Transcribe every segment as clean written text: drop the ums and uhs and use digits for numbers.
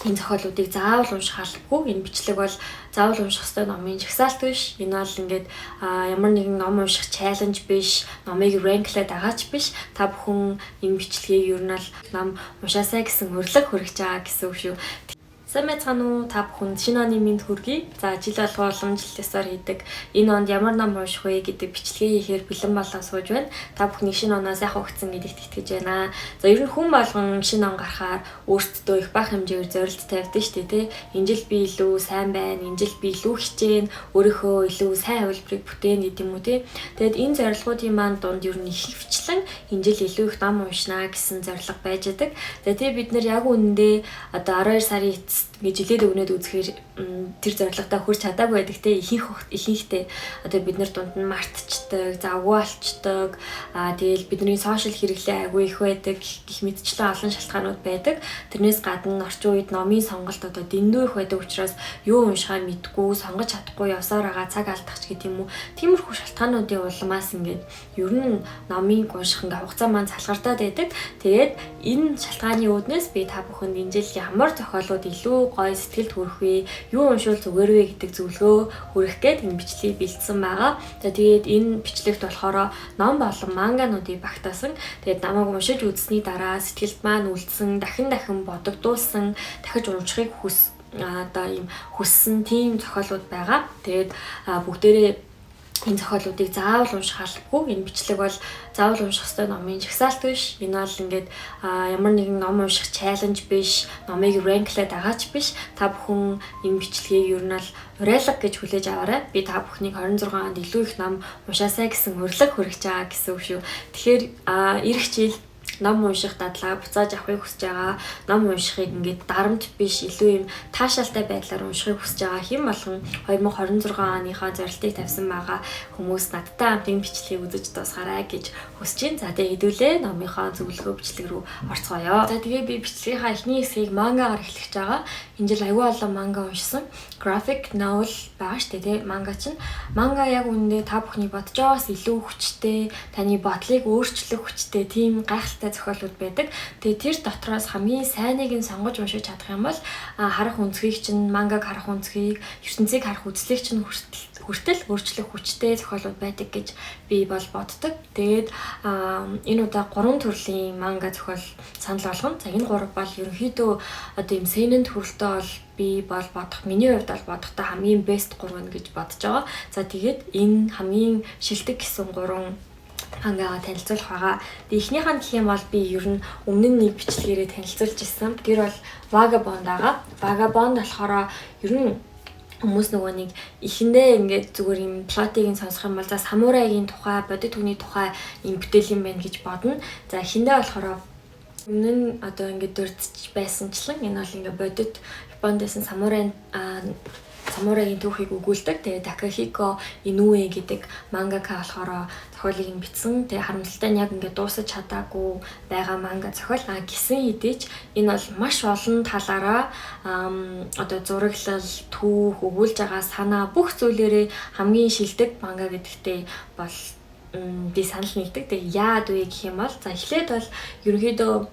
энэ зохиолуудыг заавал унших албагүй. Энэ бичлэг бол заавал унших ёстой номын жагсаалт биш. Энэ бол ингээд ямар нэгэн ном унших чаленж биш, номыг ранклаад байгаач биш. Та бүхэн энэ бичлэгийг ер нь бол ном уншаасай гэсэн урилга хүргэж байгаа гэсэн үг шүү. Сайн байцгаана уу? Та бүхэнд шинэ оны мэнд хүргэе. За жил болго уламжлал ёсоор хийдэг энэ онд ямар ном унших вэ гэдэг бичлэгээ хийхээр бэлэн болоо сууж байна. Та бүхний шинэ оноос яхаа өгцөн гэдэгт итгэж байна. За ер нь хүн болгон шинэ он гарахаар өөртөө их бага хэмжээгээр зорилт тавьдаг шүү дээ, тэ. Энэ жил би илүү сайн байна, энэ жил би илүү хичээн, өөрийнхөө илүү сайн хувилбарыг бүтээн гэдэг юм уу, тэ. Тэгэд энэ зорилгоудын маань дунд ер нь ихэвчлэн энэ жил илүү их ном уншнаа гэсэн зорилго байж байгаа. За тэгээ бид нар яг үнэндээ одоо 12 сарын ингээд жилээд өгнөд үзэхээр тэр зорилготой хүрч чадаагүй байдаг те. Ихэнхдээ одоо бид нар дунд нь мартчихдаг, загваалцдаг, тэгэл бидний сошиал хэрэглээ агүй их байдаг, гэх мэтчлэн олон шалтгаанууд байдаг. Тэрнээс гадна орчин үед номын сонголт одоо дэндүү их байдаг учраас юу уншихаа мэдгүй, сонгож чадахгүй явсаар байгаа, цаг алдах гэдэг юм уу. Тиймэрхүү шалтгаануудын улмаас ингээд ер нь номыг унших ингээ хугацаа маань залгартаад байдаг. Тэгээд энэ шалтгааны үүднээс би та бүхэнд энэ жил ямар зохиолууд илүү гоё сэтгэлд хүрэх вэ? Юу уншвал зүгээр вэ гэдэг зөвлөгөө хүргэх гээд энэ бичлэгийг бэлдсэн байгаа. За тэгээд энэ бичлэгт болохоор ном болон мангануудыг багтаасан. Тэгээд намайг уншиж үзсний дараа сэтгэлд маань үлдсэн, дахин бодогдуулсан, дахиж уншихыг одоо ийм хүссэн тийм зохиолууд байгаа. Тэгээд бүгдээрээ энэ зохиолуудыг заавал унших албагүй. Энэ бичлэг бол заавал унших ёстой номын жагсаалт биш. Энэ бол ингээд ямар нэгэн ном унших чаленж биш, номыг ранклаад байгаач биш. Та бүхэн энэ бичлэгийг ер нь бол урайлга гэж хүлээж аваарай. Би та бүхнийг 26 онд илүү их ном уншаасай гэсэн урилга хүргэж байгаа гэсэн үг шүү. Тэгэхээр эх жил ном унших дадлага буцааж авахыг хүсэж байгаа. Ном уншихыг ингээд дарамт биш, илүү юм таашаалтай байдлаар уншихыг хүсэж байгаа хэн болгон 2026 оныхаа зорилтыг тавьсан байгаа хүмүүс надтай хамт энэ бичлэгийг үзэж дуусгаарай гэж хүсэж байна. За тэгээ хэдүүлээ номынхоо зөвлөгөө бичлэг рүү орцгоё. За тэгээ би бичлэгийнхаа эхний хэсгийг мангагаар эхлэж байгаа. Энэ жил аюул олон манга уншсан. Graphic novel байгаа шүү дээ, манга чинь. Манга яг үнэндээ та бүхний бодож байгаас илүү хүчтэй, таны бодлыг өөрчлөх хүчтэй тийм гайхалтай зохиолууд байдаг. Тэгээ тэр дотроос хамгийн сайныг нь сонгож уншиж чадах юм бол харах үнцгийг чинь, мангаг харах үнцгийг, ертөнцийг харах үзлийг чинь хүртэл өөрчлөх хүчтэй зохиолууд байдаг гэж би бол боддог. Тэгээд энэ удаа 3 төрлийн манга зохиол санал болгоно. За энэ 3 бол ерөнхийдөө одоо юм сэнэнд хүрэлтээ бол би бол миний хувьд бол бодохдоо хамгийн best 3 гэж бодож байгаа. За тэгээд энэ хамгийн шилдэг гэсэн 3 мангагаа танилцуулах байгаа. Эхнийх нь гэх юм бол би ер нь өмнө нь нэг бичлэгээрээ танилцуулж ирсэн. Тэр бол Vagabond байгаа. Vagabond болохоор ер нь хүмүүс нөгөө нэг ихэндээ ингээд зүгээр юм плотыг нь сонсох юм бол за самурайгийн тухай, бодит хүний тухай юм бүтээл юм байна гэж бодно. За эхэндээ болохоор өмнө нь одоо ингээд дурдж байсанчлан энэ бол ингээд бодит Японд байсан самурайгийн түүхийг өгүүлдэг. Тэгээ Takahiko Inoue гэдэг мангака болохоор зохиолыг нь бичсэн. Тэгээ харамсалтай нь яг ингээд дуусаж чадаагүй байгаа манга зохиол. Гисэн хэдий ч энэ бол маш олон талаараа одоо зураглал, түүх, өгүүлж байгаа санаа бүх зүйлээрээ хамгийн шилдэг манга гэдэгтээ бол би санал нэгдэг. Тэгээ яад вэ гэх юм бол за эхлээд бол ерөнхийдөө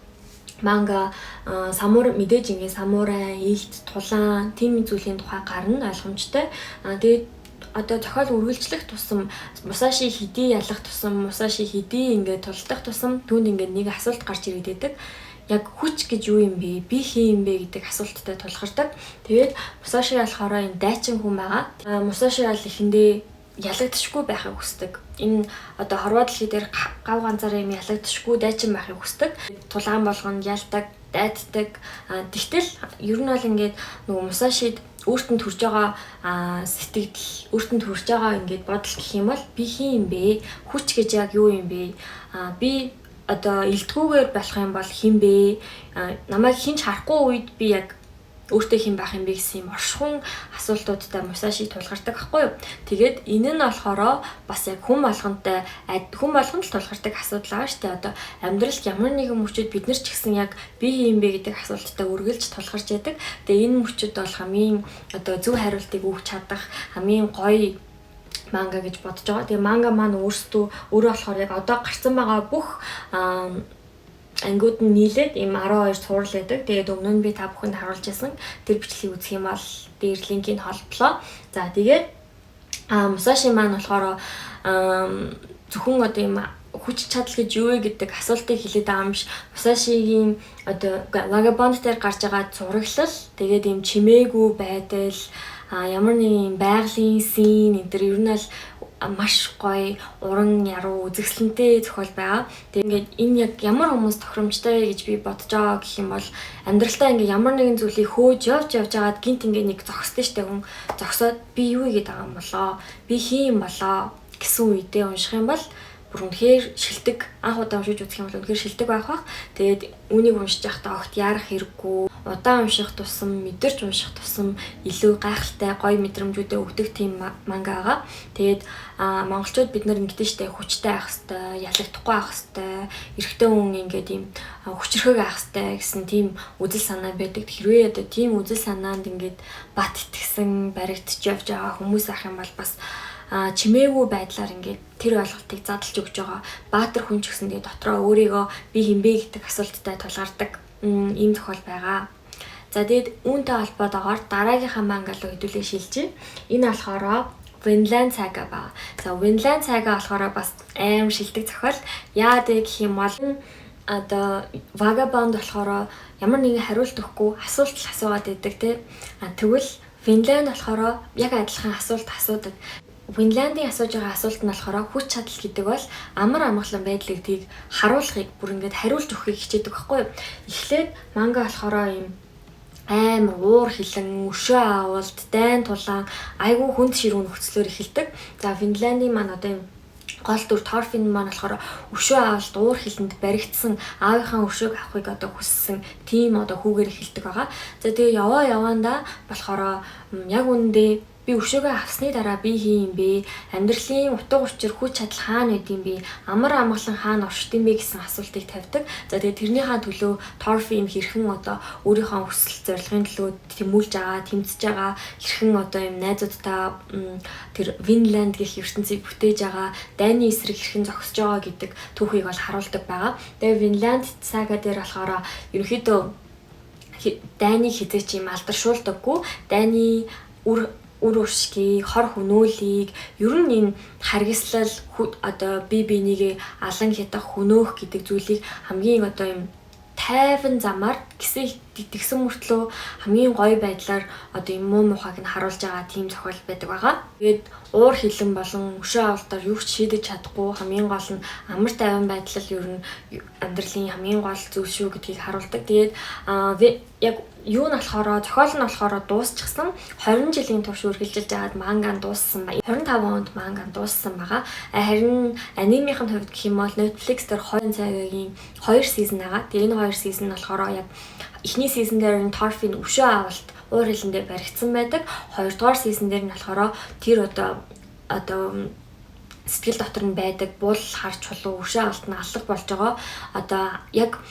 манга мэдээж ингээд самурай, илт, тулаан тийм зүйлийн тухай гарна ойлгомжтой. Тэгээд одоо зохиол үргэлжлэх тусам Musashi Hidi ялах тусам Musashi Hidi ингээд тулдах тусам түүнд ингээд нэг асуулт гарч ирээд байдаг. Яг хүч гэж юу юм бэ? Би хин юм бэ гэдэг асуулттай тулгардаг. Тэгээд Musashi болохоор энэ дайчин хүн байгаа. Musashi бол эхэндээ ялагдчихгүй байхыг хүсдэг. Энэ одоо хорвоо дэлхий дээр гав ганцаараа юм ялагдчихгүй дайчин байхыг хүсдэг. Тулаан болгоно ялдаг, дайддаг. Тэгтэл ер нь бол ингээд нөгөө Musashi өөртөө төрж байгаа сэтгэл, өөртөө төрж байгаа ингээд бодол гэх юм бол би хин юм бэ? Хүч гэж яг юу юм бэ? Би одоо илтгүүгээр болох юм бол хин бэ? Намайг хинч харахгүй үед би яг өөртөө хэн байх юм бэ гэсэн юм оршихуун асуултуудтай Musashi тулгардаг байхгүй юу. Тэгээд энэ нь болохоор бас яг хүн болгонд л тулгардаг асуудал байгаа шүү дээ. Одоо амьдралд ямар нэгэн мөчөд бид нар ч гэсэн яг би юм бэ гэдэг асуулттай үргэлж тулгарч яадаг. Тэгээд энэ мөчөд бол хамгийн одоо зөв хариултыг өгч чадах хамгийн гоё манга гэж бодож байгаа. Тэгээ манга маань өөрөө болохоор яг одоо гарсан байгаа бүх ангиуд нь нийлээд ийм 12 цуврал байдаг. Тэгээд өмнө нь би та бүхэнд харуулж байсан. Тэр бичлэгийг үзэх юм бол дээр линкийг холболоо. За тэгээд Musashi маань болохоор зөвхөн одоо ийм хүч чадал гэж юу вэ гэдэг асуултыг хэлээд байгаа юм биш. Musashi-гийн одоо Vagabond дээр гарч байгаа зураглал, тэгээд ийм чимээгүй байдал, ямар нэгэн байгалийн син энэ төр ер нь л маш гоё уран яруу үзэсгэлэнтэй зохиол байгаа. Тэгээд ингээд энэ яг ямар хүмүүс тохиромжтой вэ гэж би бодож байгаа гэх юм бол амьдралдаа ингээд ямар нэгэн зүйлийг хөөж явж байгаад гинт ингээд нэг зогсдөө штэ хүн зогсоод би юу хийгээд байгаа юм болоо, би хийм болоо гэсэн үедээ унших юм бол бүр үнэхээр шилдэг, анх удаа уншиж үзэх юм бол үнэхээр шилдэг байх бах. Тэгээд үүнийг уншиж байхдаа огт яарах хэрэггүй. Удаан унших тусам, мэдэрч унших тусам илүү гайхалтай, гоё мэдрэмжүүдээ өгдөг тийм манга байгаа. Тэгээд монголчууд бид нар ингэдэж штэ хүчтэй байх хэвээр, ялагдахгүй байх хэвээр, эрэгтэй хүн ингээд ийм хүчрхэг байх хэвээр гэсэн тийм үзэл санаа байдаг. Хэрвээ одоо тийм үзэл санаанд ингээд бат итгэсэн, баригдчих явж байгаа хүмүүс ах юм бол бас чимээгүй байдлаар ингээд тэр ойлголтыг задлж өгж байгаа. Баатар хүн ч гэсэн тэгээ дотроо өөрийгөө би хинбэ гэдэг асуулттай тулгардаг ийм зохиол байгаа. За тэгээд үүнтэй холбоотойгоор дараагийнхаа манга руу хэдүүлээ шилжиж. Энэ болохоор Vinland Saga ба. За Vinland Saga болохоор бас аим шилдэг зохиол. Яагаад вэ гэх юм бол одоо Vagabond болохоор ямар нэгэн хариулт өгөхгүй асуулт асуугаад байдаг тий. Тэгвэл Vinland болохоор яг адилхан асуулт асуудаг. Винландын асууж байгаа асуулт нь болохоор хүч чадал гэдэг бол амар амгалан байдлыг тийг харуулахыг бүр ингээд хариулж өгөхийг хичээдэг байхгүй юу. Эхлээд манга болохоор юм амар уур хилэн, өшөө авалт, дайн тулаан, айгүй хүнд ширүүн нөхцлөөр эхэлдэг. За Винландын маань одоо юм гол дүр Thorfinn маань болохоор өшөө авалт, уур хилэнд баригдсан аавынхаа өшөөг авахыг одоо хүссэн тийм одоо хүүгээр эхэлдэг байгаа. За тэгээ яваандаа болохоор яг үүндээ би өшөөгөө авсны дараа би хийм бэ? Амьдралын утга учир хүч чадал хаана байд юм бэ? Амар амгалан хаана оршд юм бэ гэсэн асуултыг тавьдаг. За тэгээд тэрнийхээ төлөө Thorfinn хэрхэн одоо өөрийнхөө хүсэл зорилгын төлөө тэмүүлж байгаа, тэмцэж байгаа, хэрхэн одоо юм найзуудтай тэр Vinland гэх ертөнцийг бүтээж байгаа, дайны эсрэг хэрхэн зогсож байгаа гэдэг түүхийг бол харуулдаг байгаа. Тэгээд Vinland Saga дээр болохоор ерөнхийдөө дайныг хизээч юм алдаршуулдаггүй, дайны үр уршгийг, хор хөнөөлийг, ер нь энэ харгислал одоо бие бинийгээ алан хятах хөнөөх гэдэг зүйлийг хамгийн одоо юм тайван замаар тэгсэн мөртлөө хамгийн гоё байдлаар одоо юм муу мухайг нь харуулж байгаа тийм зохиол байдаг байгаа. Тэгээд уур хилэн болон өшөө авалтаар юу ч шийдэж чадахгүй хамгийн гол нь амар тайван байдлал ер нь амьдралын хамгийн гол зүйл шүү гэдгийг харуулдаг. Тэгээд яг юу нь болохоор зохиол нь болохоор дуусчихсан 20 жилийн турш үргэлжилж байгаад манга дууссан ба 25 онд манга дууссан байгаа. Харин анимийн хувьд гэх юм бол Netflix дээр 20 цагийн 2 сизон байгаа. Тэгээд энэ 2 сизон нь болохоор яг эхний сизон дээр нь Thorfinn өшөө авалт уур хилэндээ баригдсан байдаг. Хоёрдугаар сизон дээр нь болохоор тэр одоо сэтгэл дотор нь байдаг буул харж чулуу өшөө авалт нь аллах болж байгаа. Одоо яг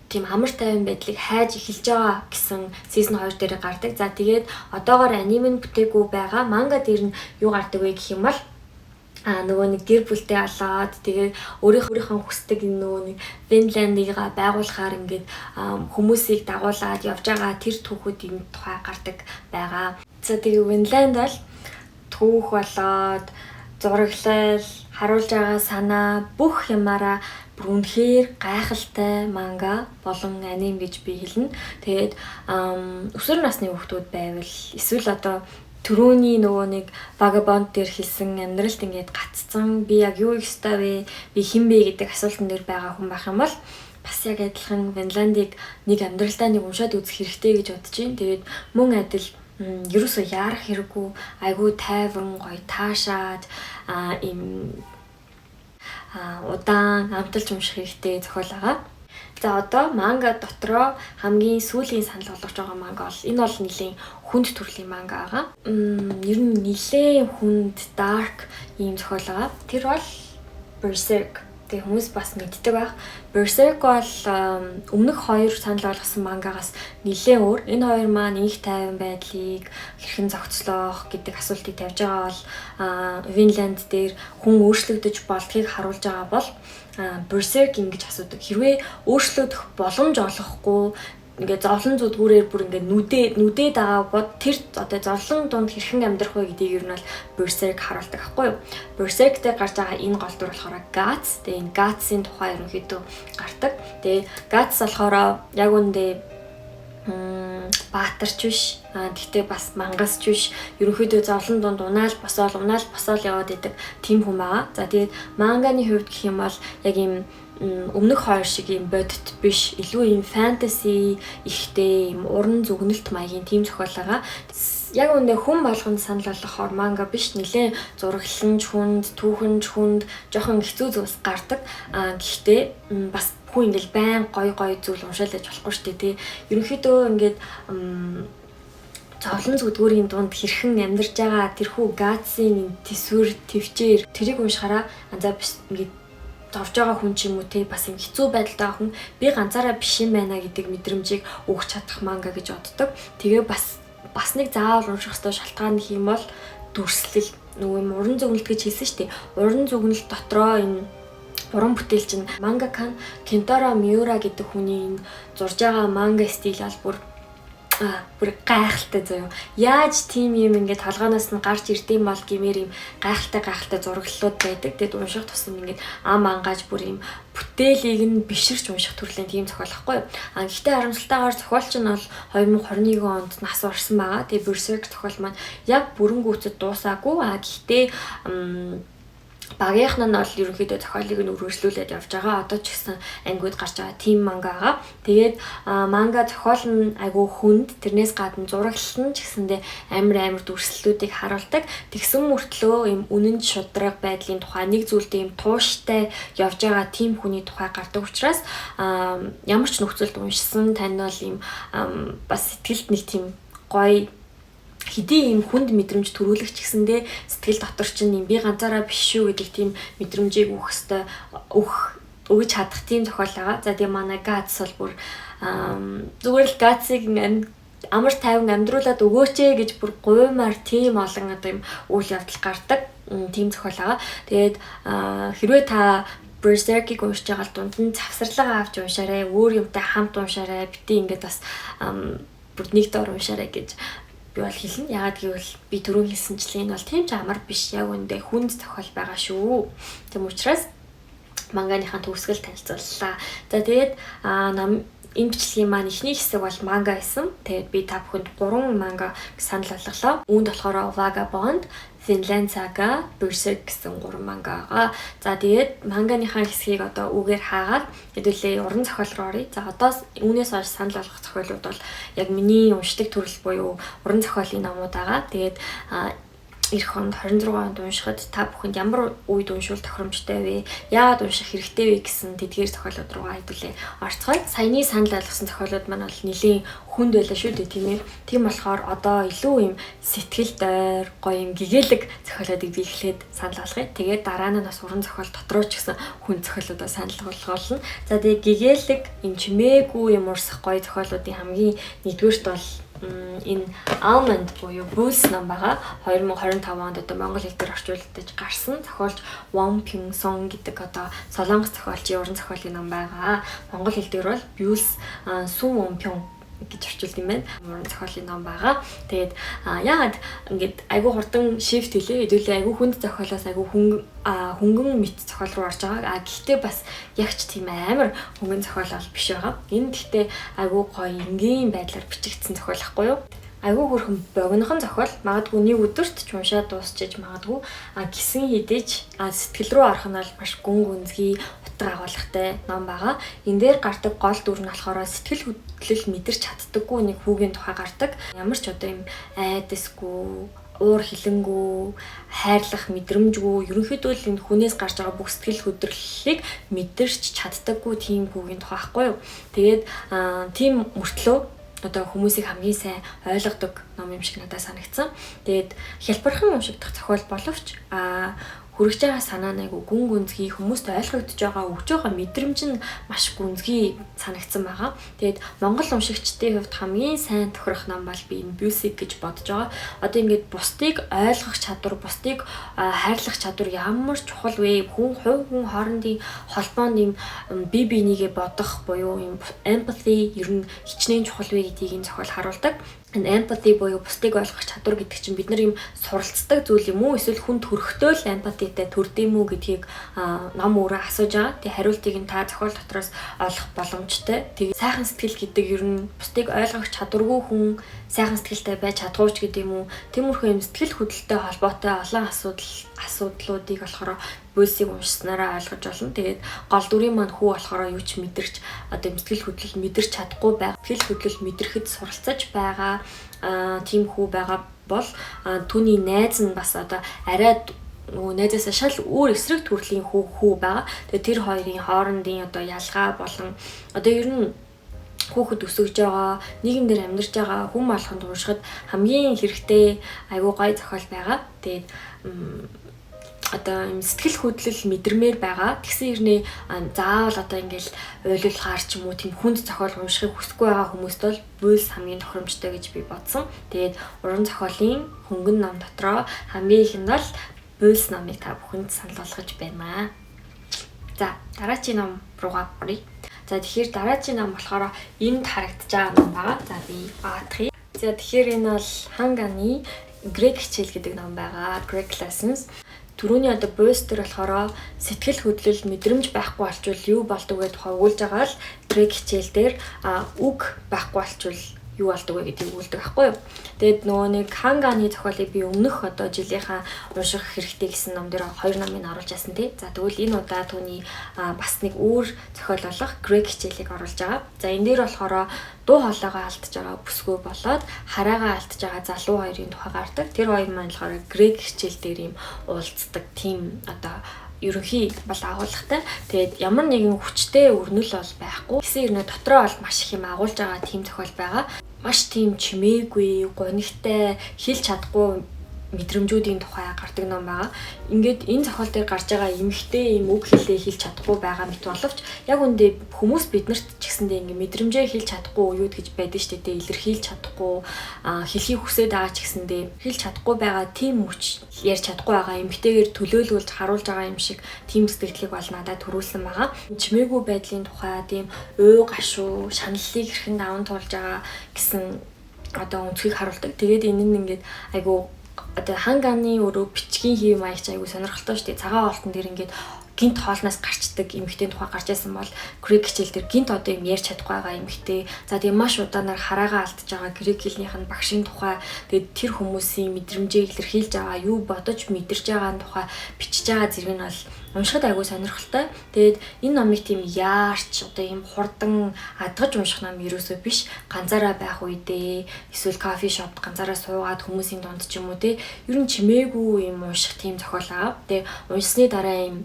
тийм амар тайван байдлыг хайж эхэлж байгаа гэсэн сизон 2 дээр гардаг. За тэгээд одоогоор аниме бүтээгүй байгаа. Манга дээр нь юу гардаг вэ гэх юм бол нөгөө нэг гэр бүлтэй алаад тэгээд өөрийнхөө хүсдэг нөгөө нэг Vinland-ыг байгуулахаар ингээд хүмүүсийг дагуулад явж байгаа тэр түүхүүдийн тухай гардаг байгаа. За тэгээд Vinland бол түүх болоод зураглал, харуулж байгаа санаа бүх юмараа бүр үнэхээр гайхалтай манга болон аним гэж би хэлнэ. Тэгээд өсвөр насны хүүхдүүд байвал эсвэл одоо түрүүний нөгөө нэг Vagabond дээр хэлсэн амьдралд ингээд гаццсан би яг юу их ёстой вэ? Би хэн бэ гэдэг асуултан дээр байгаа хүн байх юм бол бас яг адилхан Vinland-ыг нэг амьдралдаа нэг уншаад үзэх хэрэгтэй гэж бодож байна. Тэгээд мөн адил ерөөсөө яарах хэрэггүй айгүй тайван гоё таашаад им удаан амталж унших хэрэгтэй зохиол байгаа. За одоо манга дотроо хамгийн сүүлийн санал болгож байгаа манга бол энэ бол нэлийн хүнд төрлийн манга байгаа. Ер нь нэлээд хүнд dark ийм зохиол байгаа. Тэр бол Berserk. Тэгээ хүмүүс бас мэддэг байх. Berserk бол өмнөх 2 санал болгосон мангагаас нэлээд өөр. Энэ хоёр маань инх тайван байдлыг хэрхэн зохицлоох гэдэг асуултыг тавьж байгаа бол Vinland дээр хүн өөрчлөгдөж болдгийг харуулж байгаа бол Berserk ингэж асуудаг. Хэрвээ өөрчлөгдөх боломж олохгүй ингээд зовлон зүдгүүрээр бүр ингээд нүдээ дагаа бод тэр одоо зовлон дунд хэрхэн амьдрах вэ гэдгийг ер нь бол Berserk харуулдаг байхгүй юу. Berserk дээр гарч байгаа энэ гол дүр болохоор Guts. Тэгээ энэ Guts-ийн тухай ерөнхийдөө гардаг. Тэгээ Guts болохоор яг үндэ баатарч биш. Гэхдээ бас мангасч биш. Ерөнхийдөө зовлон дунд унаал босоол яваад идэг тийм хүн байгаа. За тэгээд манганы хувьд гэх юм бол яг ийм өмнөх 2 шиг юм бодит биш, илүү юм фэнтези ихтэй юм уран зүгнэлт маягийн тийм зохиол байгаа. Яг үндэ хүн болгонд санал болгохоор манга биш, нэлээ зураглалч хүнд, түүхэнч хүнд жоохон хэцүү зүйлс гардаг. Гэхдээ бас хүн ингээл байн гой зүйл уншаал гэж болохгүй шүү дээ тий. Ерөнхийдөө ингээд зовлон зүдгүүрийн дунд хэрхэн амьдарч байгаа тэрхүү Guts-ийн төсвөр төвчээр тэрийг уншихаараа за биш ингээд зовж байгаа хүн ч юм уу те бас юм хэцүү байдалтай хүн би ганцаараа биш юм байна гэдэг мэдрэмжийг өгч чадах манга гэж боддог. Тэгээ бас нэг заавал унших ёстой шалтгаан гэх юм бол дүрслэл нөгөө юм уран зөгнөлт гэж хэлсэн шүү дээ. Уран зөгнөлт дотроо энэ уран бүтээл чинь мангакан Kentaro Miura гэдэг хүний энэ зурж байгаа манга стил бол бүр гайхалтай заяа. Яаж тийм юм ингээд толгоноос нь гарч ирдэм бол гэмээр юм гайхалтай зураглалууд байдаг. Тэгэд унших тусам ингээд ам ангааж бүр юм бүтээлийг нь биширч унших төрлийн тийм зохиол байхгүй юу. Гэхдээ харамсалтайгаар зохиолч нь бол 2021 онд нас барсан байгаа. Тэгээ Berserk зохиол маань яг бүрэн гүйцэд дуусаагүй. Гэхдээ багийнх нь бол ерөнхийдөө зохиолыг нь үргэлжлүүлээд явж байгаа. Одоо ч гэсэн ангиуд гарч байгаа тийм манга байгаа. Тэгээд манга зохиол нь айгүй хүнд, тэрнээс гадна зураглал нь ч гэсэндээ амар дүрслэлүүдийг харуулдаг. Тэгсэн мөртлөө юм үнэн шудраг байдлын тухай нэг зүйлдээ юм тууштай явж байгаа тийм хүний тухай гардаг учраас ямар ч нөхцөлд уншсан тань бол юм бас сэтгэлд нэг тийм гоё хэдий юм хүнд мэдрэмж төрүүлэх ч гэсэндээ сэтгэл дотор чинь юм би ганцаараа биш шүү гэдэг тийм мэдрэмжийг өгч чадах тийм зохиол байгаа. За тийм манай Guts бол бүр зүгээр л Guts-ыг амар тайван амьдруулад өгөөч гэж бүр гуймаар тийм олон одоо юм үйл явдал гардаг тийм зохиол байгаа. Тэгээд хэрвээ та Berserk-ийг уншиж байгаа дунд нь завсарлага авч уншаарай, өөр юмтай хамт уншаарай, бити ингээд бас бүр нэг дор уншаарай гэж би бол хэлнэ. Яагаад гэвэл би түрүү хэлсэнчлэн энэ бол тийм ч амар биш. Яг үндэ хүнд зохиол байгаа шүү. Тэм учраас манганыхаа төгсгөл танилцууллаа. За тэгээд энэ бичлэгийн маань эхний хэсэг бол манга байсан. Тэгээд би та бүхэнд 3 манга санал болголоо. Үүнд болохоор Vagabond, Vinland Saga, Berserk гэсэн 3 манга байгаа. За тэгээд манганыхаа хэсгийг одоо үгээр хаагаад хэдүүлээ уран зохиол руу оръё. За одоо үүнээс хойш санал болгох зохиолууд бол яг миний уншдаг төрөл буюу уран зохиолын номууд байгаа. Тэгээд эх хонд 26 онд уншихад та бүхэнд ямар үед уншвал тохиромжтой вэ? Яагаад унших хэрэгтэй вэ гэсэн тэдгээр зохиолууд руугаа хэдүүлээ орцгоё. Саяны санал болгосон зохиолууд маань бол нэлийн хүнд байлаа шүү дээ, тийм ээ. Тийм болохоор одоо илүү юм сэтгэл дойр, гоё юм гэгээлэг зохиолуудыг би эхлээд санал болгоё. Тэгээд дараа нь бас уран зохиол дотроо ч гэсэн хүн зохиолуудаа санал болгоолно. За тэгээд гэгээлэг юм чимээгүй юм урсах гоё зохиолуудын хамгийн нэгдүгээрт бол энэ Almond буюу Bruce ном байгаа. 2025 онд одоо монгол хэл дээр орчуулагдаж гарсан. Зохиолч Won Pyung-sung гэдэг одоо солонгос зохиолчийн уран зохиолын ном байгаа. Монгол хэл дээр бол Bruce Sun Won-pyung гэж орчуулд юм байна. Уран зохиолын ном байгаа. Тэгээд яагаад ингээд айгүй хурдан shift хийлээ. Хэдүүлээ айгүй хүнд зохиолоос айгүй хөнгөн мэт зохиол руу орж байгаа. Гэхдээ бас ягч тийм амар хөнгөн зохиол бол биш байгаа. Энэ гэхдээ айгүй гоё энгийн байдлаар бичигдсэн зохиол ахгүй юу? Айгүй хөрхөн богинохон зохиол. Магадгүй нэг өдөрт ч уншаад дуусчиж магадгүй. Гисэн хідэж сэтгэл рүү орох нь бол маш гүн гүнзгий утга агуулгатай ном байгаа. Энэ дээр гардаг гол дүр нь болохоор сэтгэл хөдлөл мэдэрч чаддаггүй нэг хүүгийн тухай гардаг. Ямар ч одоо юм айдасгүй, уур хилэнгүй, хайрлах мэдрэмжгүй, ерөнхийдөө л энэ хүнээс гарч байгаа бүх сэтгэл хөдлөлийг мэдэрч чаддаггүй тийм хүүгийн тухай байхгүй юу. Тэгээд тийм мөртлөө одоо хүмүүсийг хамгийн сайн ойлгодог ном юм шиг надад санагдсан. Тэгээд хялбархан уншигдах зохиол боловч хүрэж байгаа санаа нь айгүй гүн гүнзгий хүмүүст ойлгогдож байгаа өгж байгаа мэдрэмж нь маш гүнзгий санагдсан байгаа. Тэгээд Монгол уншигчдын хувьд хамгийн сайн тохирох ном бол би энэ Busiek гэж бодож байгаа. Одоо ингээд бусдыг ойлгох чадвар, бусдыг хайрлах чадвар ямар чухал вэ? Хүн хоорондын холбоонд юм бие бинийгээ бодох буюу юм empathy ер нь хичнээн чухал вэ гэдгийг энэ зохиол харуулдаг. Empathy буюу бусдыг ойлгох чадвар гэдэг чинь бид нар юм суралцдаг зүйл юм уу? Эсвэл хүн төрөхдөө л empathyтэй төрдөм үү гэдгийг ном өөрөө асууж байгаа. Тэгээ хариултыг нь та зохиол дотроос олох боломжтой. Тэгээ сайхан сэтгэл гэдэг ер нь бусдыг ойлгох чадваргүй хүн сайхан сэтгэлтэй байж чадгүйч гэдэг юм уу? Тиймэрхүү юм сэтгэл хөдлөлтөй холбоотой олон асуудлуудыг болохоор Busiek уншсанараа ойлгож болно. Тэгээд гол дүрийн маань хүү болохоор юу ч мэдэрч одоо сэтгэл хөдлөл мэдэрч чадахгүй байгаа. Сэтгэл хөдлөл мэдрэхэд суралцаж байгаа тийм хүү байгаа бол түүний найз нь бас одоо арай найзаасаа шал өөр эсрэг төрлийн хүү байгаа. Тэгээд тэр хоёрын хоорондын одоо ялгаа болон одоо ер нь хүүхэд өсөж байгаа, нийгэмдэр амьдарч байгаа хүн болгонд уншихад хамгийн хэрэгтэй айгуу гоё зохиол байгаа. Тэгээд одоо юм сэтгэл хөдлөл мэдрэмээр байгаа. Тэгсэн хэрнээ заавал одоо ингээл уйлуулгаар ч юм уу тийм хүнд зохиол уншихыг хүсэхгүй байгаа хүмүүст бол Busiek хамгийн тохиромжтой гэж би бодсон. Тэгээд уран зохиолын хөнгөн ном дотроо хамгийн их нь бол Busiek номыг та бүхэнд санал болгож байна. За дараагийн ном руугаа оръё. За тэгэхээр дараагийн ном болохоор энд харагдаж байгаа ном байгаа. За би баатахыг. За тэгэхээр энэ бол Ханганы Грек хичээл гэдэг ном байгаа. Greek Lessons. Түрүүний одоо Busiek төр болохоор сэтгэл хөдлөл мэдрэмж байхгүй болчвол юу болдог вэ тухай өгүүлж байгаа л Грек хичээл дээр үг байхгүй болчвол юу болдог вэ гэдгийг өгүүлдэг байхгүй юу. Тэгээд нөгөө нэг Ханганы зохиолыг би өмнөх одоо жилийнхаа унших хэрэгтэй гэсэн ном дээр хоёр номыг оруулж яасан тий. За тэгвэл энэ удаа түүний бас нэг өөр зохиол болох Грек хичээлийг оруулж байгаа. За энэ дээр болохоор дуу хоолойгоо алдж байгаа бүсгүй болоод хараагаа алдж байгаа залуу хоёрын тухай гардаг. Тэр хоёр маань болохоор Грек хичээл дээр юм уулздаг тийм одоо ерөнхий бол агуулгатай. Тэгээд ямар нэгэн хүчтэй өрнөл бол байхгүй. Гэсэн хэрнээ дотроо бол маш их юм агуулж байгаа тийм зохиол байгаа. Маш тийм чимээгүй, гонигтай, хэлж чадахгүй мэдрэмжүүдийн тухай гардаг ном байгаа. Ингээд энэ зохиол дээр гарч байгаа эмхтэй юм үг хэлээ хэлж чадахгүй байгаа мэт боловч яг үндэ хүмүүс биднэрт ч гэсэндээ ингээд мэдрэмжээ хэлж чадахгүй юуд гэж байдаг шүү дээ. Илэрхийлж чадахгүй, хэлхийг хүсээд байгаа ч гэсэндээ хэлж чадахгүй байгаа тийм хүч ярьж чадахгүй байгаа эмхтэйгээр төлөөлүүлж харуулж байгаа юм шиг тийм сэтгэлийг бол надад төрүүлсэн байгаа. Чимээгүй байдлын тухай тийм өө гашуу, шаналлыг хэрхэн даван туулж байгаа гэсэн одоо өнцгийг харуулдаг. Тэгээд энэ нь ингээд айгу одоо Ханганы өөрөө бичгийн хэв маяг ч айгүй сонирхолтой шүү дээ. Цагаан олтон дээр ингээд гинт хоолноос гарчдаг эмэгтэй тухай гарч байсан бол Грек хичээл дээр гинт одоо юм ярьж чадахгүй байгаа эмэгтэй. За тийм маш удаанаар хараагаа алдж байгаа грек хэлнийх нь багшийн тухай тэгээд тэр хүмүүсийн мэдрэмжээ илэрхийлж байгаа юу бодож мэдэрч байгаа тухай бичиж байгаа зэрэг нь бол уншихад айгүй сонирхолтой. Тэгээд энэ номыг тийм яарч одоо юм хурдан адгаж унших ном ерөөсөө биш. Ганцаараа байх үедээ эсвэл кофе шопт ганцаараа суугаад хүмүүсийн дунд ч юм уу те ер нь чимээгүй юм унших тийм зохиол аа. Тэгээд уншсны дараа юм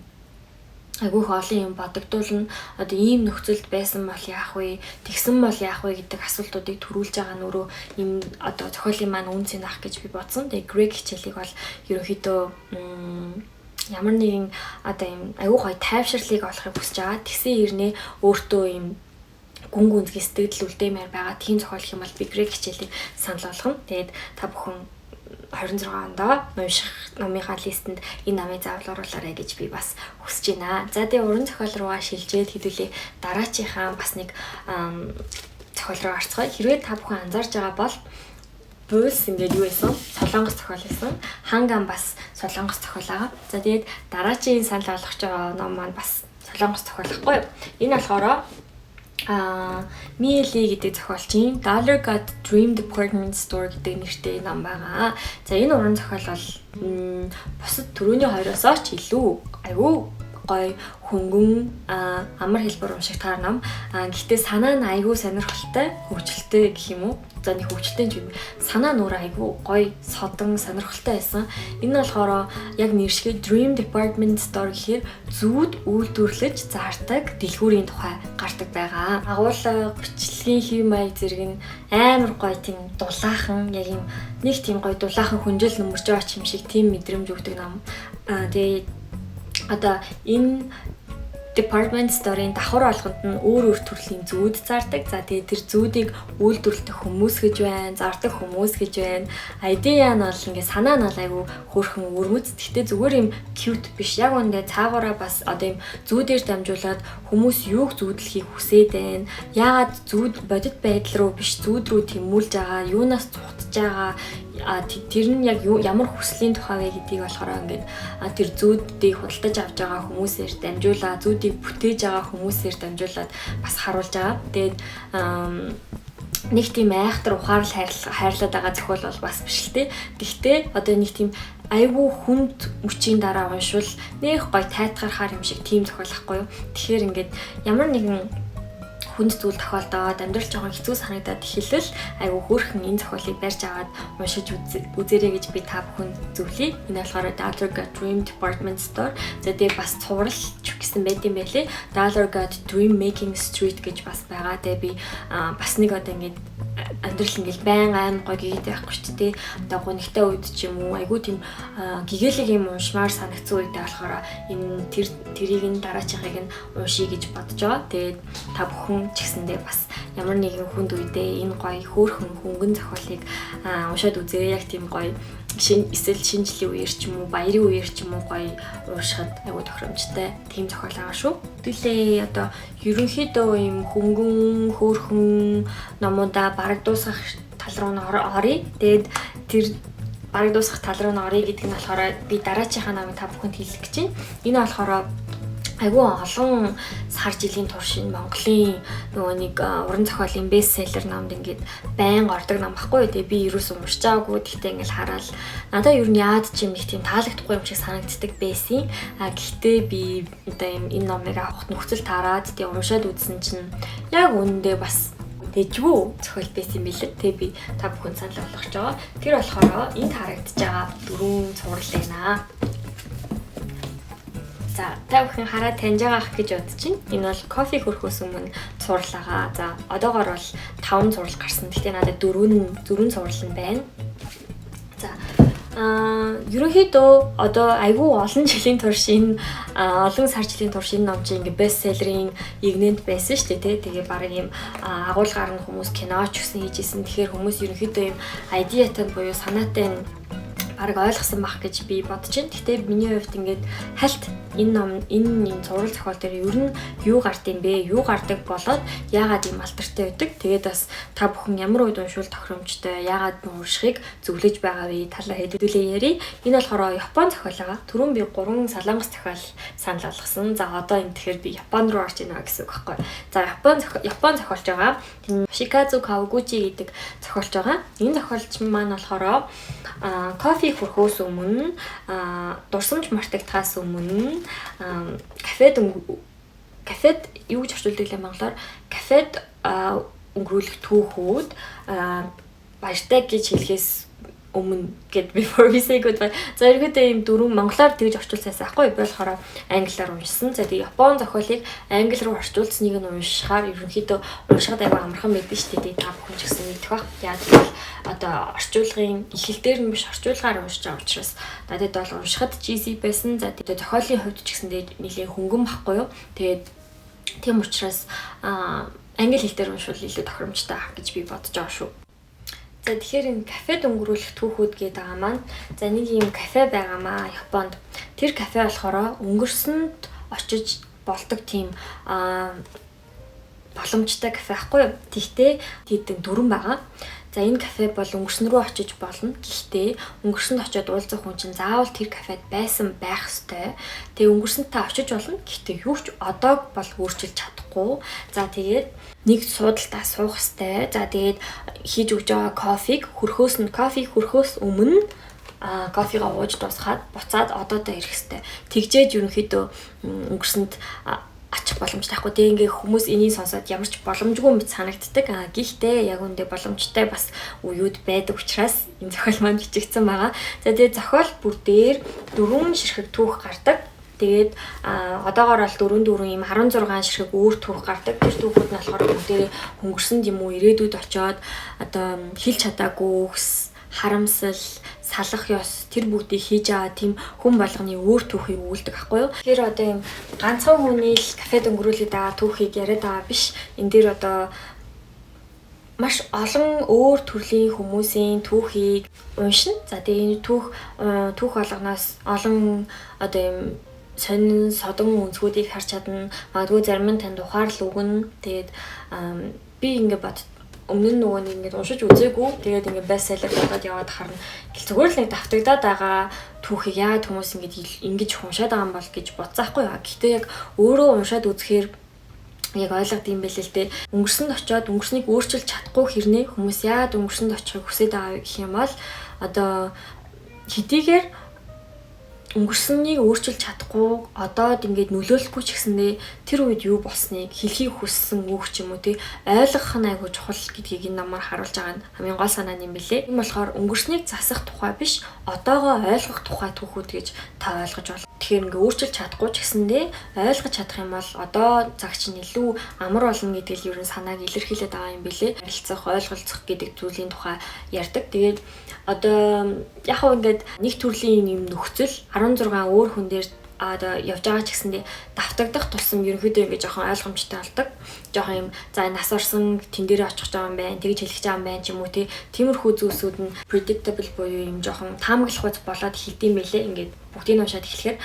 айгүйх олон юм бодогдуулна. Одоо ийм нөхцөлд байсан бол яах вэ? Тэгсэн бол яах вэ гэдэг асуултуудыг төрүүлж байгаа нь өөрөө юм одоо зохиолын маань үнцэн ах гэж би бодсон. Тэгээ Грек хичээлийг бол ерөнхийдөө ямар нэгэн одоо юм айгүйх гой тайвширлыг олохыг хүсэж байгаа. Тэгсэн хэрнээ өөртөө юм гүн гүнзгий сэтгэл үлдээмээр байгаа тийм зохиол их юм бол би Грек хичээлийг санал болгоно. Тэгээд та бүхэн 26 онд унших номынхаа листэнд энэ намыг заавал оруулаарай гэж би бас хүсэж байна. За тэгээ уран зохиол руугаа шилжээд хэдүүлээ дараачийнхаа бас нэг зохиол руу орцгоё. Хэрвээ та бүхэн анзаарж байгаа бол Busiek ингээд юу байсан? Солонгос зохиол байсан. Ханган бас солонгос зохиол байгаа. За тэгээд дараачийн санал болгож байгаа ном маань бас солонгос зохиол байхгүй юу? Энэ болохоор Миэли гэдэг зохиолчийн Dollar God Dream Department Store гэдэг нэртэй ном байгаа. За энэ уран зохиол бол бусад түрүүний хоёроос ч илүү айгүй гой хөнгөн амар хэлбэр уншигдахаар ном. Гэхдээ санаа нь айгүй сонирхолтой, хөвчлөлтэй гэх юм уу? За нэг хөвчлөлтэй юм. Санаа нь өөр айгүй гой содон сонирхолтой байсан. Энэ болохоор яг нэршгээ Dream Department Store гэхээр зүүд үйлдвэрлэж зардаг дэлгүүрийн тухай гардаг байгаа. Агуулга, бичлэгийн хэв маяг зэрэг нь амар гой тийм дулаахан, яг юм нэг тийм гой дулаахан хүнжил нөмөрж байгаа юм шиг тийм мэдрэмж өгдөг ном. Тэгээ одоо энэ department store-ийн давхар болгонд нь өөр төрлийн зүүд зардаг. За тэгээд тэр зүүдийг үйлдвэрлэдэг хүмүүс гэж байна, зардаг хүмүүс гэж байна. Idea нь бол ингээд санаа нь айгүй хөөрхөн өрмөц. Гэхдээ зүгээр юм cute биш. Яг үндэ цаагаараа бас одоо юм зүүдээр дамжуулаад хүмүүс юуг зүүдлэхийг хүсээд байна. Яагаад зүүд бодит байдал руу биш зүүд рүү тэмүүлж байгаа, юунаас цухтж байгаа, тэр нь яг ямар хүслийн тухай вэ гэдгийг болохоор ингээд тэр зүүдийг худалдаж авч байгаа хүмүүсээр дамжуулаад зүүдийг бүтээж байгаа хүмүүсээр дамжуулаад бас харуулж байгаа. Тэгээд нэг тийм айхтар ухаарл хайрлаад байгаа зохиол бол бас биш л дээ. Гэхдээ одоо нэг тийм айгүй хүнд мөчийн дараа уншвал нэх гой тайтгархаар юм шиг тийм зохиол ахгүй юу. Тэгэхээр ингээд ямар нэгэн хүнд зүйл тохиолдоод амьдрал жоохон хэцүү санагдаад эхэлвэл айгүй хөөрхөн энэ зохиолыг барьж аваад уншиж үзээрэй гэж би та бүхэнд зөвлөе. Энэ болохоор Dollar Got Dream Department Store. За тэгээ бас цуврал ч гэсэн байт юм байлээ. Dollar Got Dream Making Street гэж бас байгаа. Тэгээ би бас нэг одоо ингээд амьдрал ингээд байн айн гоё гэгтэй байхгүй ч тий. Одоо гонхтой үед ч юм уу айгүй тийм гэгээлэг юм уншмаар санагдсан үедээ болохоор энэ тэрийг нь дараачихыг нь уншия гэж бодож байгаа. Тэгээд та бүхэн ч гэсэндээ бас ямар нэгэн хүнд үедээ энэ гоё хөөрхөн хөнгөн зохиолыг уншаад үзээрэй. Яг тийм гоё эсвэл шинжлэлийн үеэр ч юм уу баярын үеэр ч юм уу гоё уушхад айгүй тохиромжтой тийм зохиол байгаа шүү. Тэгэлээ одоо ерөнхийдөө юм хөнгөн хөөрхөн номуудаа бараг дуусгах тал руу оръё. Тэгээд тэр бараг дуусгах тал руу оръё гэдэг нь болохоор би дараачихаа намайг та бүхэнд хэлэх гэж байна. Энэ болохоор айгүй олон сар жилийн турш энэ Монголын нөгөө нэг уран зохиолын бестселлер номд ингээд байн ордог ном баггүй. Тэгээ би ерөөс уншиж байгаагүй. Гэхдээ ингээд хараад надад ер нь яад ч юм их тийм таалагдахгүй юм шиг санагддаг байсан. Гэхдээ би одоо энэ номыг авахт нөхцөл таарад тэгээ уншаад үзсэн чинь яг үнэндээ бас дэжгүй зохиол байсан юм билээ. Тэгээ би та бүхэн санал болгож байгаа. Тэр болохоор энд харагдаж байгаа 4 цуврал байна. За та бүхэн хараад таньж байгаа ах гэж бодож байна. Энэ бол кофе хөрөхөөс өмнө цувралгаа. За одоогоор бол 5 цуврал гарсан. Гэхдээ надад 4 цуврал нь байна. За ерөнхийдөө одоо айгүй олон жилийн турш энэ олон сар жилийн турш энэ ном чинь ингээ бестселлерийн игнэнд байсан шүү дээ. Тэгээ бараг юм агуулгаар нь хүмүүс кино ч гэсэн хийжсэн. Тэгэхээр хүмүүс ерөнхийдөө юм идеатай буюу санаатай нь бараг ойлгосон бах гэж би бодож байна. Гэхдээ миний хувьд ингээд хальт энэ ном энэ цуврал зохиол дээр ер нь юу гард юм бэ? Юу гардаг болоод яагаад ийм алдартай байдаг? Тэгээд бас та бүхэн ямар үед уншвал тохиромжтой, яагаад уншихыг зөвлөж байгаа вэ? Талаа хэдүүлээ ярий. Энэ болохоор Япон зохиол байгаа. Түрүүн би 3 Солонгос зохиол санал болгосон. За одоо энэ тэгэхээр би Япон руу орж ийнэ гэсэн үг байхгүй. За Япон зохиолж байгаа. Yoshikazu Kawaguchi гэдэг зохиолж байгаа. Энэ зохиолч маань болохоор кофе хөрөхөөс өмнө дурсамж мартагдахаас өмнө кафед юу гэж орчуулдаг юм монголоор кафед өнгөрүүлэх түүхүүд баяртай гэж хэлэхээс өмнө гэд before we say goodbye. За ерөөдөө ийм 4 монголоор тэгж орчуулсаасан ахгүй би болохоор англиар уншсан. За тэгээ Япон зохиолыг англи руу орчуулсныг нь уншихаар ерөнхийдөө уншихад аяга амархан мэдэн шүү дээ. Та бүхэн ч гэсэн мэдэх бах. Яг л одоо орчуулгын эхлэл дээр нь биш орчуулгаар уншиж байгаа учраас надад бол уншихад easy байсан. За тэгээ зохиолын хувьд ч гэсэндээ нэлээд хөнгөн байхгүй юу. Тэгээд тийм учраас англи хэл дээр уншвал илүү тохиромжтой ах гэж би бодож байгаа шүү. За тэгэхээр энэ кафед өнгөрүүлэх түүхүүд гэдэг байгаа маань за нэг юм кафе байгаамаа Японд. Тэр кафе болохоор өнгөрсөнд очиж болдог тийм боломжтой кафе ахгүй юу. Тэгтээ тийм дүрэн байгаа. За энэ кафе бол өнгөрсөн рүү очиж болно. Гэхдээ өнгөрсөнд очиод уулзах хүн чинь заавал тэр кафед байсан байх ёстой. Тэгээ өнгөрсөнд та очиж болно. Гэхдээ юу ч одоог бол өөрчилж чадахгүй. За тэгээд нэг суудалтаа суух ёстой. За тэгээд хийж өгж байгаа кофег хөрөхөөс өмнө кофега ууж дуусгаад буцаад одоодоо ирэх ёстой. Тэгжээж ерөнхийдөө өнгөрсөнд ачих боломжтой байхгүй. Тэгээ ингээ хүмүүс энийг сонсоод ямар ч боломжгүй мэт санагддаг. Гэхдээ яг үндэ боломжтой бас үеуд байдаг учраас энэ зохиол маань бичигдсэн байгаа. За тэгээ зохиол бүр дээр 4 ширхэг түүх гардаг. Тэгээд одоогоор бол 4 юм 16 ширхэг өөр түүх гардаг. Тэр түүхүүд нь болохоор бүгдээ өнгөрсөнд юм уу ирээдүйд очиод одоо хэлж чадаагүй харамсал, салах ёс тэр бүгдийг хийж байгаа тийм хүн болгоны өөр түүхийг өгүүлдэг байхгүй юу. Тэгэхээр одоо юм ганцхан хүний л кафед өнгөрүүлээд байгаа түүхийг яриад байгаа биш. Энд дээр одоо маш олон өөр төрлийн хүмүүсийн түүхийг уншина. За тэгээ энэ түүх болгоноос олон одоо юм сонин содон үнцгүүдийг харж чадна. Магадгүй зарим нь танд ухаарл өгнө. Тэгээд би ингээд өмнө нь нөгөө нэг ингээд уншиж үзээгүй. Тэгээд ингээд бестселлер болоод яваад харна. Зүгээр л нэг давтагдаад байгаа түүхийг яагаад хүмүүс ингэж уншаад байгаа юм бол гэж бодсаахгүй яа. Гэхдээ яг өөрөө уншаад үзэхээр яг ойлгоод юм бэлээ л дээ. Өнгөрсөнд очиод өнгөрснийг өөрчилж чадахгүй хэрнээ хүмүүс яагаад өнгөрсөнд очихыг хүсэж байгаа гэх юм бол одоо хэдийгээр өнгөрснийг өөрчилж чадахгүй одоод ингээд нөлөөлөхгүй ч гэсэндээ тэр үед юу болсныг хэлхийг хүссэн үг ч юм уу тий ойлгох нь айгүй чухал гэдгийг энэ намаар харуулж байгаа нь хамгийн гол санаа юм билээ. Тийм болохоор өнгөрснийг засах тухай биш одоогоо ойлгох тухай түүхүүд гэж та ойлгож байна. Тэгэхээр ингээд өөрчилж чадахгүй ч гэсэндээ ойлгож чадах юм бол одоо загч нь илүү амар болно гэдэг л ерөн санааг илэрхийлээд байгаа юм билээ. Харилцах, ойлголцох гэдэг зүйлийн тухай ярьдаг. Тэгээд одоо яг хөө ингээд нэг төрлийн юм нөхцөл 16 өөр хүн дээр одоо явж байгаа ч гэсэндээ давтагдах тусам ерөнхийдөө ингээд жоохон ойлгомжтой болдог. Жоохон юм за нас орсон тэн дээр очих гэж байгаа юм байна. Тэгж хэлэх гэж байгаа юм байна ч юм уу тий. Тиймэрхүү зүйлсүүд нь predictable буюу юм жоохон таамаглах болоод хэлдэм байлээ. Ингээд бүгдийг нь уншаад эхлэхээр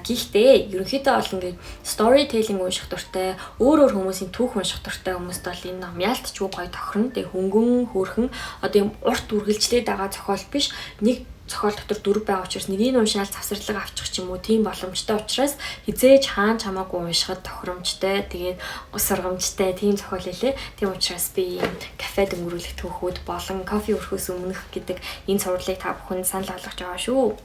гэхдээ ерөнхийдөө бол ингээд storytelling унших дуртай, өөр хүмүүсийн түүх унших дуртай хүмүүст бол энэ ном яалтчгүй гоё тохирно. Тэгээ хөнгөн хөөрхөн одоо юм урт үргэлжлээд байгаа зохиол биш. Нэг зохиол дотор дүр байгаа учраас нэгийг уншаал завсарлага авчих ч юм уу тийм боломжтой учраас хизээж хаан чамаагүй уншихад тохиромжтой тэгээд сургамжтай тийм зохиол хэлээ. Тийм учраас би кафед өнгөрүүлэх түүхүүд болон кофе өрхөөс өмнөх гэдэг энэ сурлыг та бүхэнд санал болгож байгаа шүү.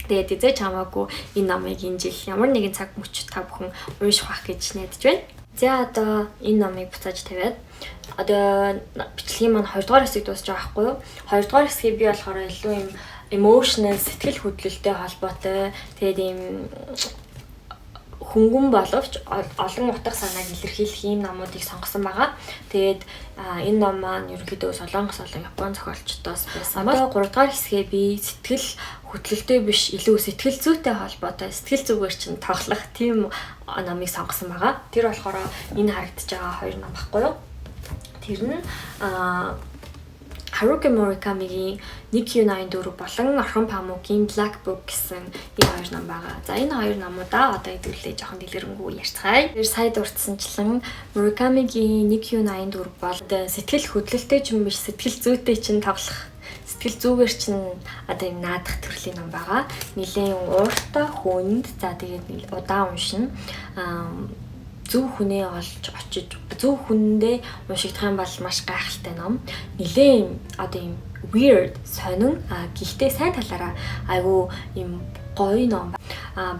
Тэгээд хизээж чамаагүй энэ номыг энэ жил ямар нэгэн цаг мөч та бүхэн унших байх гэж найдаж байна. За одоо энэ номыг буцааж тавиад одоо бичлэгийн маань 2 дугаар хэсэг дуусч байгаа байхгүй юу? 2 дугаар хэсгийг би болохоор илүү юм emotional сэтгэл хөдлөлттэй холбоотой тэгээд ийм хөнгөн боловч олон утга санааг илэрхийлэх ийм номуудыг сонгосон байгаа. Тэгээд энэ ном маань ерөнхийдөө Солонгос болон Япон зохиолчдоос байсан. Одоо 3 дахь хэсгээ би сэтгэл хөдлөлттэй биш илүү сэтгэл зүйтэй холбоотой сэтгэл зүгээр чинь тоглох тийм номыг сонгосон байгаа. Тэр болохоор энэ харагдаж байгаа 2 ном баггүй юу? Тэр нь Haruki Murakamiгийн 1Q84 болон Орхон Памукийн Black Book гэсэн энэ 2 ном байгаа. За энэ 2 номуудаа одоо хэдүүлээ жоохон дэлгэрэнгүй ярьцгаая. Тэр сая дурдсанчлан Murakamiгийн 1Q84 бол сэтгэл хөдлөлттэй ч юм биш сэтгэл зүйтэй чинь тоглох. Сэтгэл зүгээр чинь одоо юм наадах төрлийн ном байгаа. Нилээн ууртай хүнд за тэгээд удаан уншина. Зөв хүнээ олж очиж зөв хүндээ уншигдах юм бол маш гайхалтай ном. Нилээн одоо юм weird сонин гэхдээ сайн талаараа айгүй юм гоё ном.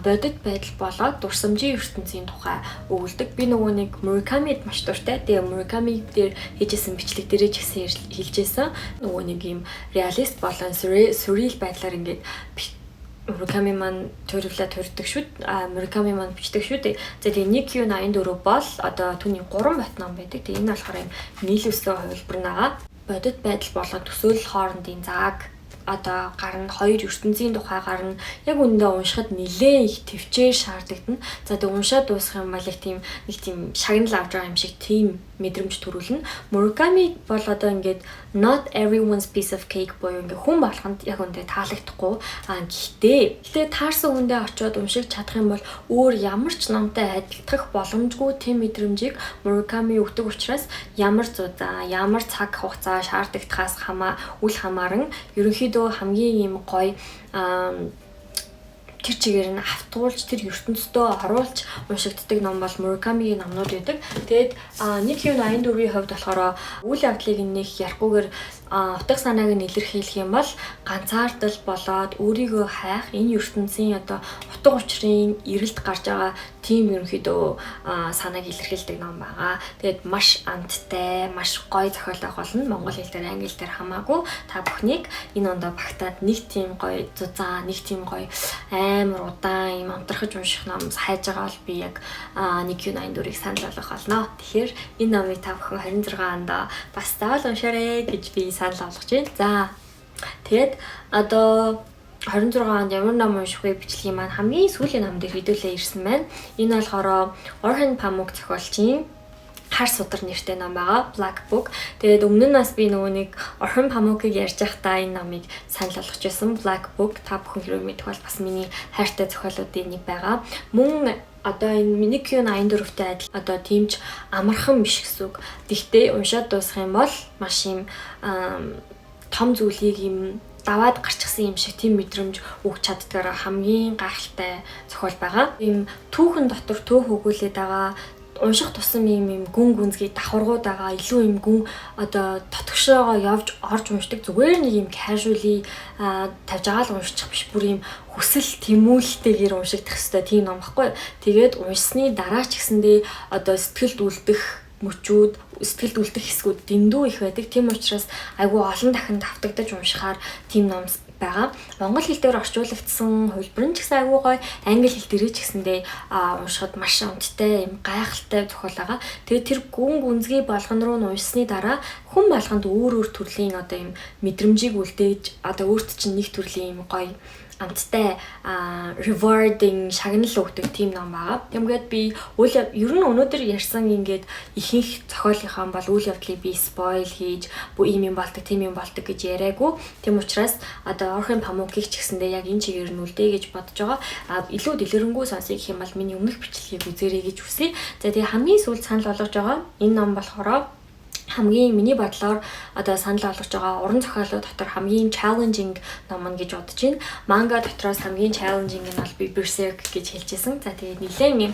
Бодит байдал болоод дурсамжийн ертөнцийн тухай өгүүлдэг. Би нөгөө нэг Murakami'д маш дуртай. Тэгээ Murakami дээр хийжсэн бичлэг дээрээ ч гэсэн хэлжсэн. Нөгөө нэг юм реалист болон surreal байдлаар ингээд Murakami маань төрдөг шүү. Murakami маань бичдэг шүү дээ. За тэгээ 1Q84 бол одоо түүний 3 бот ном байдаг. Тэгээ энэ болохоор юм нийлүүлсэн хувилбар нагаа. Бодит байдал болоод төсөөлөл хоорондын зааг одоо гарна 2 ертөнцийн тухай гарна. Яг үндэ уншихад нэлээд их төвчээр шаардлагдан. За тэг уншаад дуусах юм бол нэг тийм шагнал авч байгаа юм шиг тийм мэдрэмж төрүүлнэ. Murakami бол одоо ингээд not everyone's piece of cake буюу ингээд хүн болгонд яг үндэ таалагдахгүй. Гэхдээ таарсан хүндээ очиод уншиж чадах юм бол өөр ямар ч номтой адилдах боломжгүй тийм мэдрэмжийг Murakami өгдөг учраас ямар зузаан, ямар цаг хугацаа шаардлагатахаас үл хамааран ерөнхийдөө хамгийн юм гоё тэр чигээр нь автуулж тэр ертөнцийн оруулж уншигддаг ном бол Murakamiгийн номнууд байдаг. Тэгээд 1Q84-ийн хувьд болохоор үйл явдлыг нэг ярихгүйгээр утга санааг нь илэрхийлэх юм бол ганцаардал болоод өөрийгөө хайх энэ ертөнцийн одоо утга учирын эрэлт гарч байгаа тийм ерөнхийдөө санааг илэрхийлдэг ном байгаа. Тэгээд маш амттай, маш гоё зохиол байх болно. Монгол хэл дээр, англи дээр хамаагүй та бүхнийг энэ ондоо багтаад нэг тийм гоё зузаан, нэг тийм гоё амар удаан юм амтрахж унших ном хайж байгаа бол би яг 1Q84-ийг санал болгох болно. Тэгэхээр энэ номыг та бүхэн 26 онд бас заавал уншаарай гэж би санал болгож байна. За Тэгээд одоо 26 онд ямар ном унших вэ бичлэгийн маань хамгийн сүүлийн ном дээр хэдүүлээ ирсэн байна. Энэ болохоор Orhan Pamuk зохиолчийн Хар судар нэртэй ном байгаа. Black Book. Тэгээд өмнө нь бас би нөгөө нэг Orhan Pamuk-ыг ярьж байхдаа энэ номыг санал болгож байсан. Black Book та бүхэн хэрэг мэдэх бол бас миний хайртай зохиолуудын нэг байгаа. Мөн одоо энэ Миникью 84-тэй адил одоо тиймч амархан биш гэсэн үг. Гэхдээ уншаад дуусах юм бол маш юм том зүйлийг юм даваад гарчихсан юм шиг тийм мэдрэмж өгч чаддгаар хамгийн гайхалтай зохиол байгаа. Ийм түүхэн дотор төөх өгүүлээд байгаа унших тусам юм гүн гүнзгий давхаргууд байгаа илүү юм гүн одоо тотгошоогоо явж орж уншдаг зүгээр нэг юм casually тавьж байгаа л уншчих биш бүр юм хүсэл тэмүүлэлтэйгээр уншигдах хэрэгтэй тийм ном баггүй. Тэгээд уншсны дараа ч гэсэндээ одоо сэтгэлд үлдэх мөчүүд сэтгэлд үлдэх хэсгүүд дэндүү их байдаг. Тийм учраас айгүй олон дахин давтагдаж уншихаар тийм ном байгаа. Монгол хэл дээр орчуулагдсан хувилбар нь ч гэсэн айгүй гоё, англи хэл дээр ч гэсэндээ уншихад маш унттай, юм гайхалтай зохиол байгаа. Тэгээд тэр гүн гүнзгий болгон руу уншсны дараа хүн болгонд өөр төрлийн одоо юм мэдрэмжийг үлдээж одоо өөрт чинь нэг төрлийн юм гоё амттай rewarding шагнал өгдөг тийм ном байгаа. Тиймгээд би ер нь өнөөдөр ярьсан ингээд ихэнх зохиолынхаа бол үйл явдлыг би spoil хийж ийм юм болдог, тийм юм болдог гэж яриаггүй. Тийм учраас одоо Orhan Pamuk-ийг ч гэсэндээ яг энэ чигээр нь үлдээ гэж бодож байгаа. Илүү дэлгэрэнгүй сонсъё гэх юм бол миний өмнөх бичлэгийг үзээрэй гэж хүсье. За тэгээ хамгийн сүүлд санал болгож байгаа энэ ном болохоор хамгийн миний бодлоор одоо санал болгож байгаа уран зохиолууд дотор хамгийн challenging ном нь гэж бодож байна. Манга дотроос хамгийн challenging нь бол би Berserk гэж хэлжсэн. За тэгээд нэлээд юм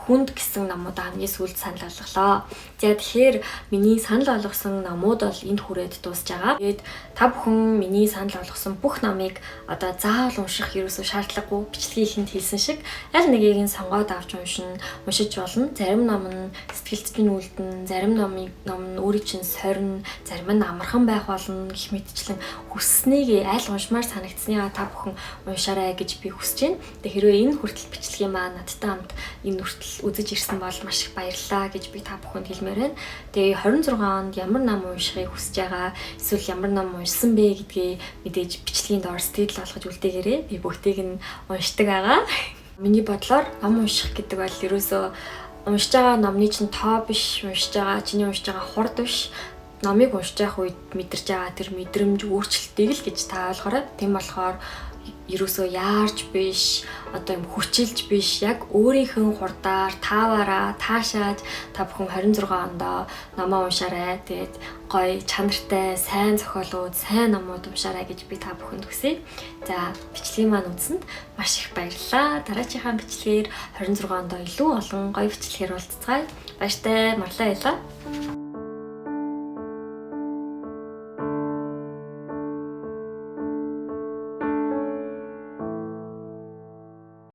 хүнд гэсэн номуудаа хамгийн сүүлд санал болголоо. За тэгэхээр миний санал болгосон номууд бол энд хүрээд дуусж байгаа. Тэгээд та бүхэн миний санал болгосон бүх номыг одоо заавал унших ерөөсөө шаардлагагүй бичлэгийнхэнд хэлсэн шиг аль нэгийг нь сонгоод авч уншиж болно. Зарим ном нь сэтгэлд чинь үлдэн, зарим ном нь өөрийн чинь сорин, зарим нь амархан байх болно гэх мэтчлэн хүсснийг аль уншмаар санагдсныгаа та бүхэн уншаарай гэж би хүсэж байна. Тэгээд хэрвээ энэ хүртэл бичлэгийн маань надтай хамт энэ хүртэл үзэж ирсэн бол маш их баярлалаа гэж би та бүхэнд хэлмээр байна. Тэгээ 26 онд ямар ном уншихыг хүсэж байгаа, эсвэл ямар ном уншсан бэ гэдгээ мэдээж бичлэгийн доор сэтгэл болгож үлдээгээрэй. Би бүгдийг нь уншдаг байгаа. Миний бодлоор ном унших гэдэг бол ерөөсөө уншиж байгаа номны чинь тоо биш, уншиж байгаа чиний уншиж байгаа хурд биш. Номыг уншиж явах үед мэдэрч байгаа тэр мэдрэмж өөрчлөлтийг л гэж та ойлгоорой. Тийм болохоор ерөөсөө яарч биш, одоо юм хүчилж биш, яг өөрийнхөө хурдаар, тааваараа, таашааж та бүхэн 26 ондоо номоо уншаарай. Тэгээд гоё, чанартай, сайн зохиолууд, сайн номууд уншаарай гэж би та бүхэнд хүсье. За, бичлэгийн маань үзсэнд маш их баярлалаа. Дараачихаа бичлэгээр 26 ондоо илүү олон гоё бичлэгээр уулзцгаая. Баяртай, марлаа ялаа.